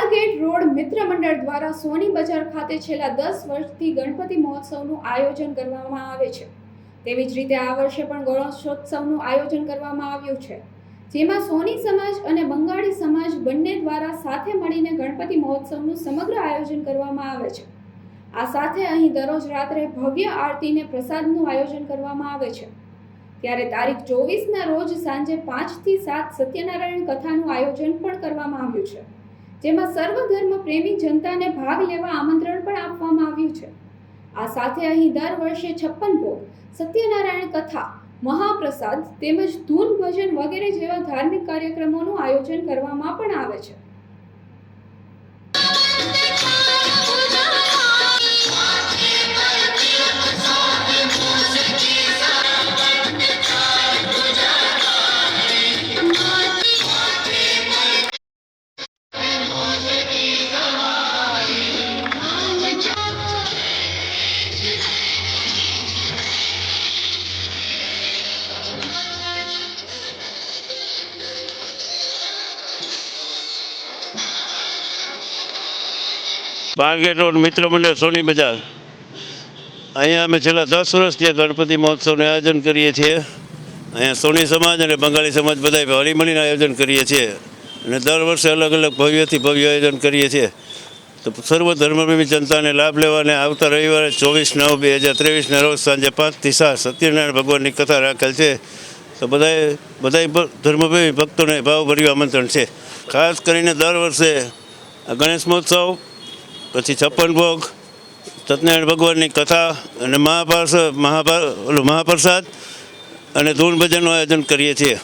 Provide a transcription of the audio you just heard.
સ્વારગેટ road મિત્ર મંડળ દ્વારા સોની બજાર ખાતે છેલ્લા 10 વર્ષથી ગણપતિ મહોત્સવનું આયોજન કરવામાં આવે છે। તેવી જ રીતે આ વર્ષે પણ ગણેશોત્સવનું આયોજન કરવામાં આવ્યું છે, જેમાં સોની સમાજ અને બંગાળી સમાજ બંને દ્વારા સાથે મળીને ગણપતિ મહોત્સવનું સમગ્ર આયોજન કરવામાં આવે છે। આ સાથે અહીં દરરોજ રાત્રે ભવ્ય આરતીને પ્રસાદનું આયોજન કરવામાં આવે છે। ત્યારે તારીખ 24ના રોજ સાંજે 5 થી 7 સત્યનારાયણ કથાનું આયોજન પણ કરવામાં આવ્યું છે, જેમાં સર્વધર્મ પ્રેમી જનતાને ભાગ લેવા આમંત્રણ પણ આપવામાં આવ્યું છે। આ સાથે અહીં દર વર્ષે 56 ભોગ, સત્યનારાયણ કથા, મહાપ્રસાદ તેમજ ધૂન ભજન વગેરે જેવા ધાર્મિક કાર્યક્રમોનું આયોજન કરવામાં પણ આવે છે। સ્વારગેટ રોડ મિત્ર મંડળ સોની બજાર અહીંયા અમે છેલ્લા 10 વર્ષથી ગણપતિ મહોત્સવનું આયોજન કરીએ છીએ। અહીંયા સોની સમાજ અને બંગાળી સમાજ બધા હળી મળીને આયોજન કરીએ છીએ અને દર વર્ષે અલગ અલગ ભવ્યથી ભવ્ય આયોજન કરીએ છીએ। તો સર્વ ધર્મપ્રેમી જનતાને લાભ લેવાને આવતા રવિવારે 24/9/2023ના રોજ સાંજે 5 થી 7 સત્યનારાયણ ભગવાનની કથા રાખેલ છે। તો બધા ધર્મપ્રેમી ભક્તોને ભાવભર્યું આમંત્રણ છે। ખાસ કરીને દર વર્ષે ગણેશ મહોત્સવ, પછી 56 ભોગ, સત્યનારાયણ ભગવાનની કથા અને મહાપ્રસાદ અને ધૂન ભજનનું આયોજન કરીએ છીએ।